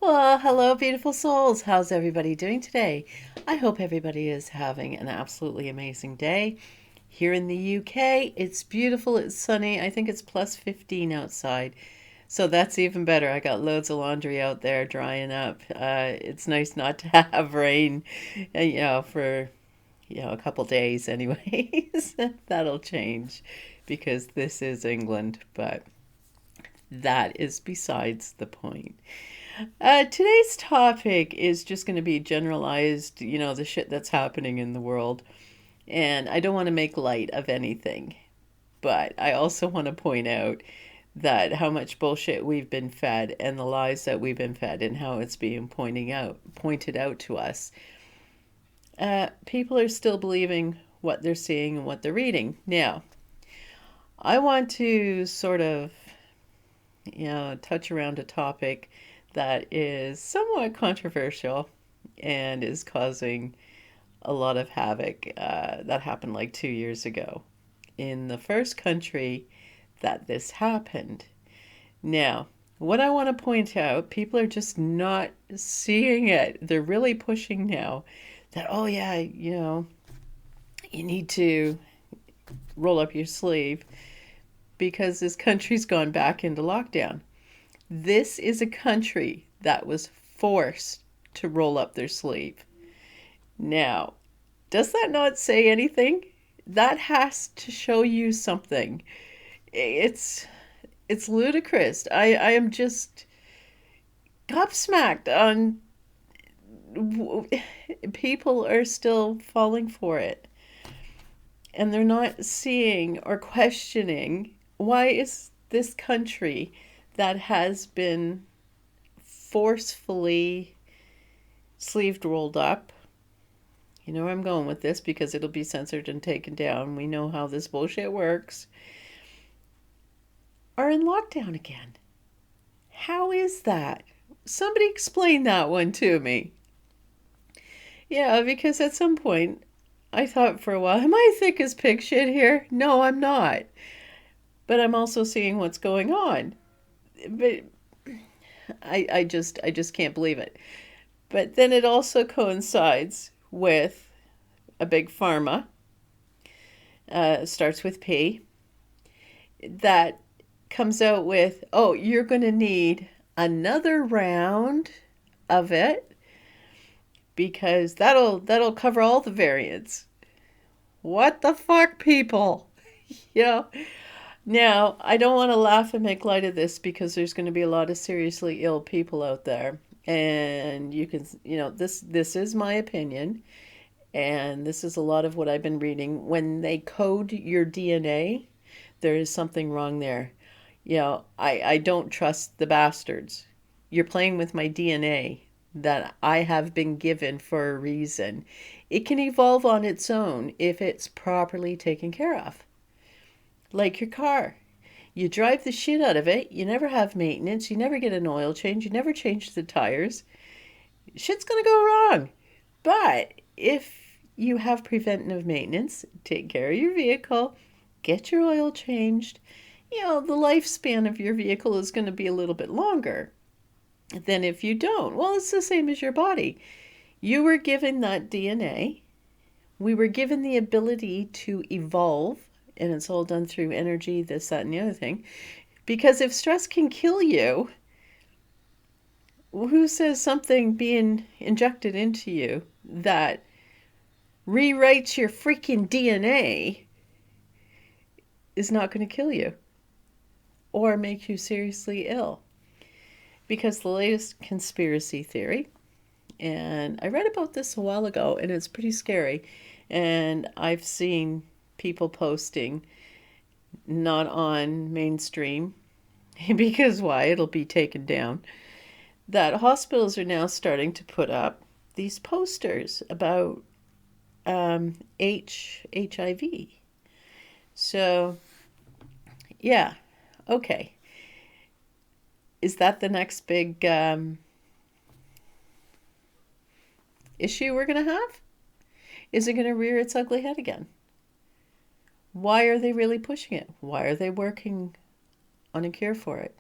Well, hello, beautiful souls. How's everybody doing today? I hope everybody is having an absolutely amazing day. Here in the UK, it's beautiful, it's sunny. I think it's plus 15 outside. So that's even better. I got loads of laundry out there drying up. It's nice not to have rain, for, a couple days anyways. That'll change because this is England, but that is besides the point. Today's topic is just going to be generalized, the shit that's happening in the world. And I don't want to make light of anything, but I also want to point out that how much bullshit we've been fed and the lies that we've been fed and how it's being pointed out to us. People are still believing what they're seeing and what they're reading. Now, I want to sort of, touch around a topic that is somewhat controversial and is causing a lot of havoc. That happened like 2 years ago in the first country that this happened. Now, what I want to point out, people are just not seeing it. They're really pushing now that, oh, yeah, you need to roll up your sleeve because this country's gone back into lockdown. This is a country that was forced to roll up their sleeve. Now, does that not say anything? That has to show you something. It's it's ludicrous. I am just gobsmacked on people are still falling for it. And they're not seeing or questioning why is this country that has been forcefully sleeved rolled up. You know where I'm going with this because it'll be censored and taken down. We know how this bullshit works. Are in lockdown again. How is that? Somebody explain that one to me. Yeah, because at some point I thought for a while, am I thick as pig shit here? No, I'm not. But I'm also seeing what's going on. But I just can't believe it. But then it also coincides with a big pharma, starts with P, that comes out with, oh, you're going to need another round of it because that'll cover all the variants. What the fuck, people? you know. Now, I don't want to laugh and make light of this because there's going to be a lot of seriously ill people out there. And you can, this is my opinion. And this is a lot of what I've been reading. When they code your DNA, there is something wrong there. I don't trust the bastards. You're playing with my DNA that I have been given for a reason. It can evolve on its own if it's properly taken care of. Like your car. You drive the shit out of it, you never have maintenance, you never get an oil change, you never change the tires. Shit's gonna go wrong. But if you have preventative maintenance, take care of your vehicle, get your oil changed, the lifespan of your vehicle is going to be a little bit longer than if you don't. Well, it's the same as your body. You were given that DNA. We were given the ability to evolve, and it's all done through energy, this, that, and the other thing. Because if stress can kill you, who says something being injected into you that rewrites your freaking DNA is not going to kill you or make you seriously ill? Because the latest conspiracy theory, and I read about this a while ago, and it's pretty scary, and I've seen people posting, not on mainstream, because why? It'll be taken down, that hospitals are now starting to put up these posters about HIV. So, yeah, okay. Is that the next big issue we're going to have? Is it going to rear its ugly head again? Why are they really pushing it? Why are they working on a cure for it?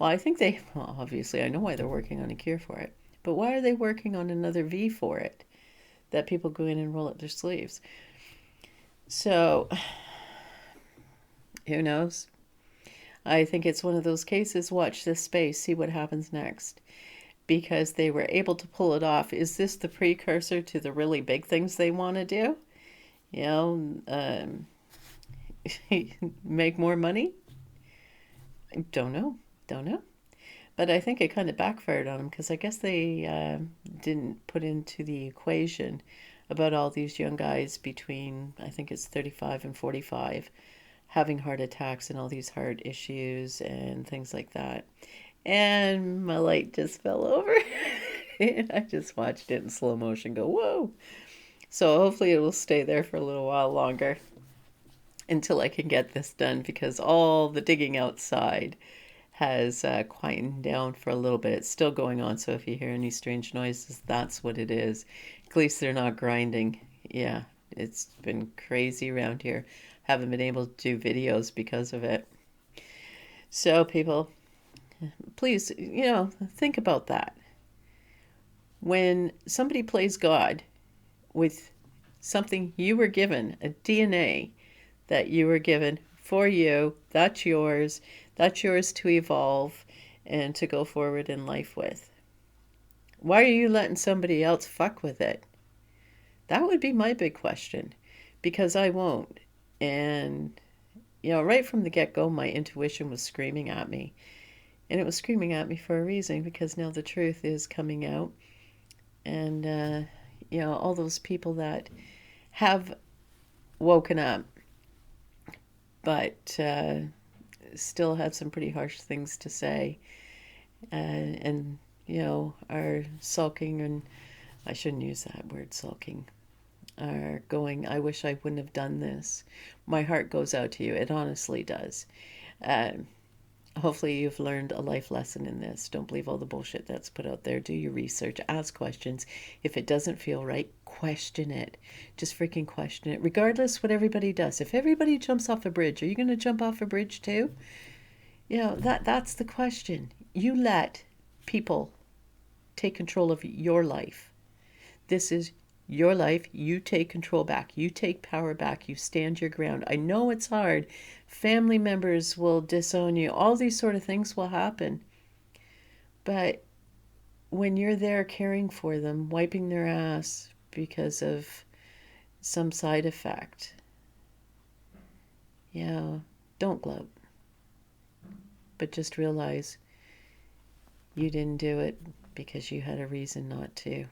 Well, I think well, obviously, I know why they're working on a cure for it, but why are they working on another V for it that people go in and roll up their sleeves? So, who knows? I think it's one of those cases, watch this space, see what happens next. Because they were able to pull it off. Is this the precursor to the really big things they want to do? You know, make more money? Don't know. Don't know. But I think it kind of backfired on them because I guess they didn't put into the equation about all these young guys between, I think it's 35 and 45, having heart attacks and all these heart issues and things like that. And my light just fell over. And I just watched it in slow motion go, whoa. So hopefully it will stay there for a little while longer until I can get this done because all the digging outside has quietened down for a little bit. It's still going on, so if you hear any strange noises, that's what it is. At least they're not grinding. Yeah, it's been crazy around here. Haven't been able to do videos because of it. So people, please, think about that. When somebody plays God with something you were given, a DNA that you were given for you, that's yours to evolve and to go forward in life with. Why are you letting somebody else fuck with it? That would be my big question, because I won't. And, right from the get-go, my intuition was screaming at me. And it was screaming at me for a reason, because now the truth is coming out. And, all those people that have woken up, but still have some pretty harsh things to say, and are sulking, and I shouldn't use that word, sulking, are going, I wish I wouldn't have done this. My heart goes out to you. It honestly does. Hopefully you've learned a life lesson in this. Don't believe all the bullshit that's put out there. Do your research. Ask questions. If it doesn't feel right, question it. Just freaking question it. Regardless what everybody does. If everybody jumps off a bridge, are you going to jump off a bridge too? That's the question. You let people take control of your life. This is your life. You take control back. You take power back. You stand your ground. I know it's hard. Family members will disown you. All these sort of things will happen. But when you're there caring for them, wiping their ass because of some side effect, don't gloat. But just realize you didn't do it because you had a reason not to.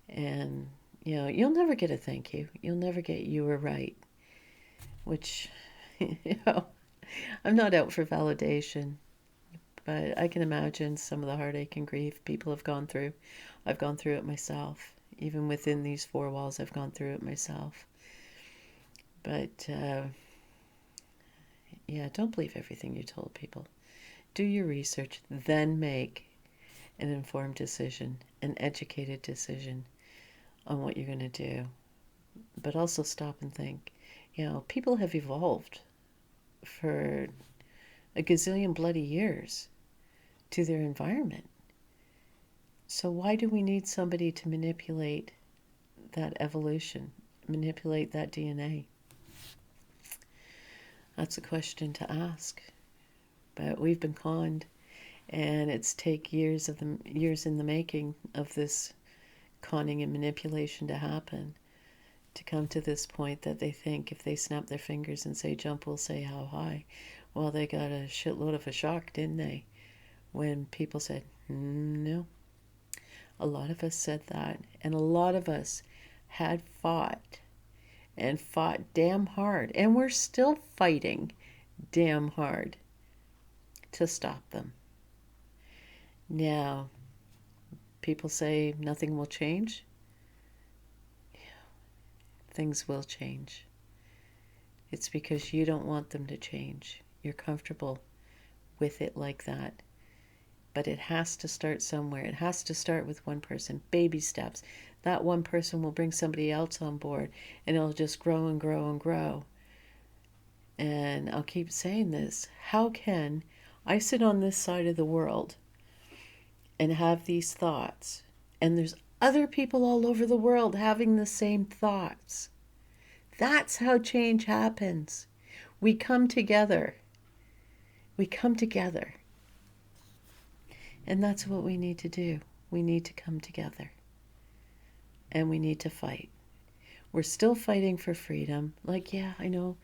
And, you'll never get a thank you. You'll never get you were right. Which, I'm not out for validation. But I can imagine some of the heartache and grief people have gone through. I've gone through it myself. Even within these four walls, I've gone through it myself. But, don't believe everything you told people. Do your research, then make an informed decision, an educated decision on what you're going to do. But also stop and think. People have evolved for a gazillion bloody years to their environment. So why do we need somebody to manipulate that evolution, manipulate that DNA? That's a question to ask. But we've been conned, and it's take years in the making of this conning and manipulation to happen, to come to this point that they think if they snap their fingers and say jump, we'll say how high. Well, they got a shitload of a shock, didn't they? When people said, no. A lot of us said that, and a lot of us had fought damn hard, and we're still fighting damn hard to stop them. Now, people say nothing will change. Things will change. It's because you don't want them to change. You're comfortable with it like that. But it has to start somewhere. It has to start with one person. Baby steps. That one person will bring somebody else on board, and it'll just grow and grow and grow. And I'll keep saying this. How can I sit on this side of the world and have these thoughts, and there's other people all over the world having the same thoughts. That's how change happens. We come together. We come together. And that's what we need to do. We need to come together. And we need to fight. We're still fighting for freedom. Like, yeah, I know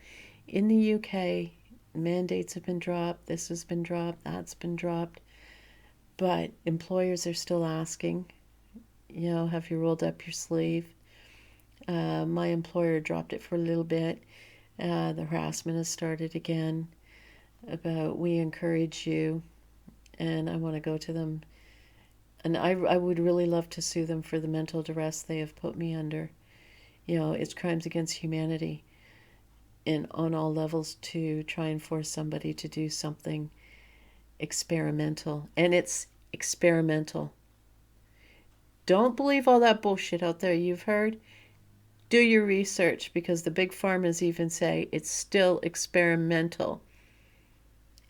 in the UK, mandates have been dropped. This has been dropped. That's been dropped. But employers are still asking, have you rolled up your sleeve? My employer dropped it for a little bit. The harassment has started again about we encourage you, and I want to go to them. And I would really love to sue them for the mental duress they have put me under. It's crimes against humanity and on all levels to try and force somebody to do something experimental. And it's experimental. Don't believe all that bullshit out there you've heard. Do your research, because the big pharmas even say it's still experimental.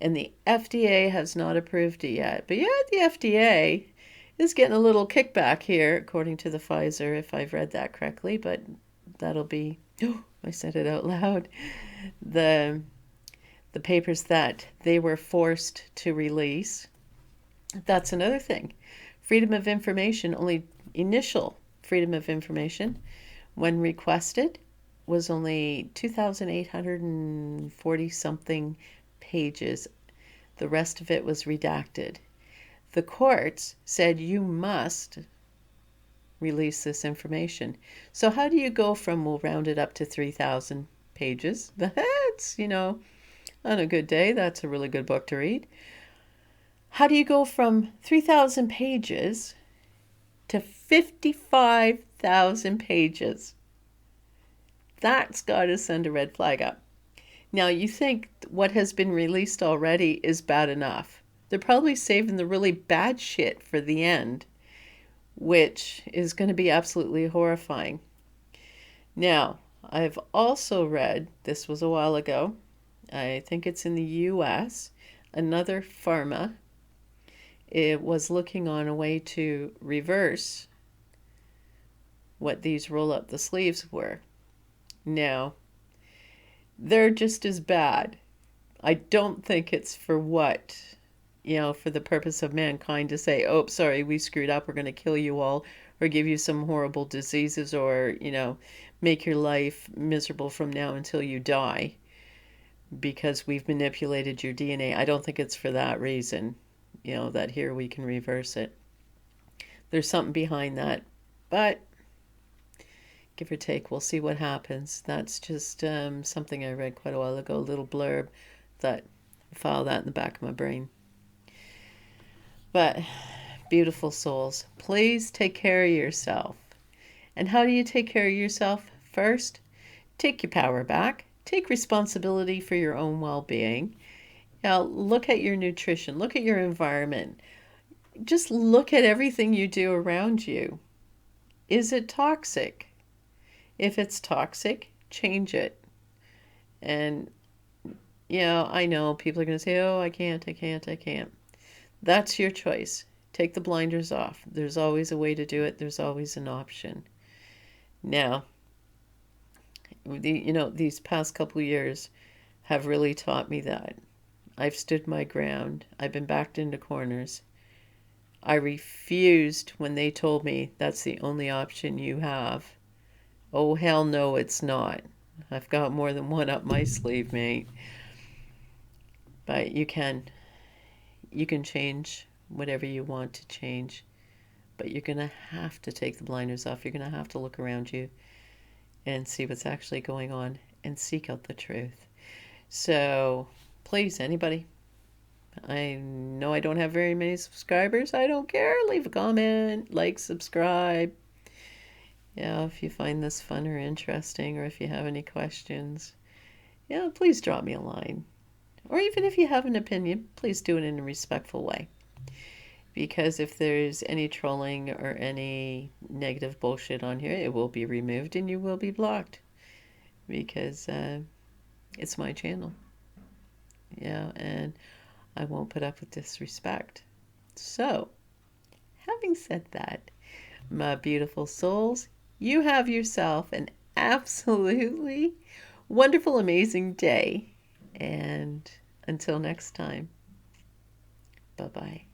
And the FDA has not approved it yet. But yeah, the FDA is getting a little kickback here, according to the Pfizer, if I've read that correctly. But that'll be, I said it out loud, the papers that they were forced to release. That's another thing. Freedom of information, only initial freedom of information, when requested, was only 2,840 something pages. The rest of it was redacted. The courts said you must release this information. So how do you go from, we'll round it up to 3,000 pages? That's, on a good day, that's a really good book to read. How do you go from 3,000 pages to 55,000 pages? That's got to send a red flag up. Now, you think what has been released already is bad enough. They're probably saving the really bad shit for the end, which is going to be absolutely horrifying. Now, I've also read, this was a while ago, I think it's in the US, another pharma, it was looking on a way to reverse what these roll up the sleeves were. Now, they're just as bad. I don't think it's for what, for the purpose of mankind to say, oh, sorry, we screwed up, we're going to kill you all, or give you some horrible diseases, or, make your life miserable from now until you die because we've manipulated your DNA. I don't think it's for that reason, that here we can reverse it. There's something behind that, but give or take, we'll see what happens. That's just something I read quite a while ago, a little blurb that file that in the back of my brain. But beautiful souls, please take care of yourself. And how do you take care of yourself? First, take your power back. Take responsibility for your own well-being. Now, look at your nutrition. Look at your environment. Just look at everything you do around you. Is it toxic? If it's toxic, change it. And, I know people are going to say, oh, I can't. That's your choice. Take the blinders off. There's always a way to do it. There's always an option. Now, these past couple of years have really taught me that. I've stood my ground. I've been backed into corners. I refused when they told me that's the only option you have. Oh, hell no, it's not. I've got more than one up my sleeve, mate. But you can change whatever you want to change. But you're going to have to take the blinders off. You're going to have to look around you and see what's actually going on and seek out the truth. So, please, anybody, I know I don't have very many subscribers. I don't care. Leave a comment, like, subscribe. If you find this fun or interesting, or if you have any questions, please drop me a line. Or even if you have an opinion, please do it in a respectful way. Because if there's any trolling or any negative bullshit on here, it will be removed and you will be blocked. Because it's my channel. And I won't put up with disrespect. So, having said that, my beautiful souls, you have yourself an absolutely wonderful, amazing day. And until next time, bye-bye.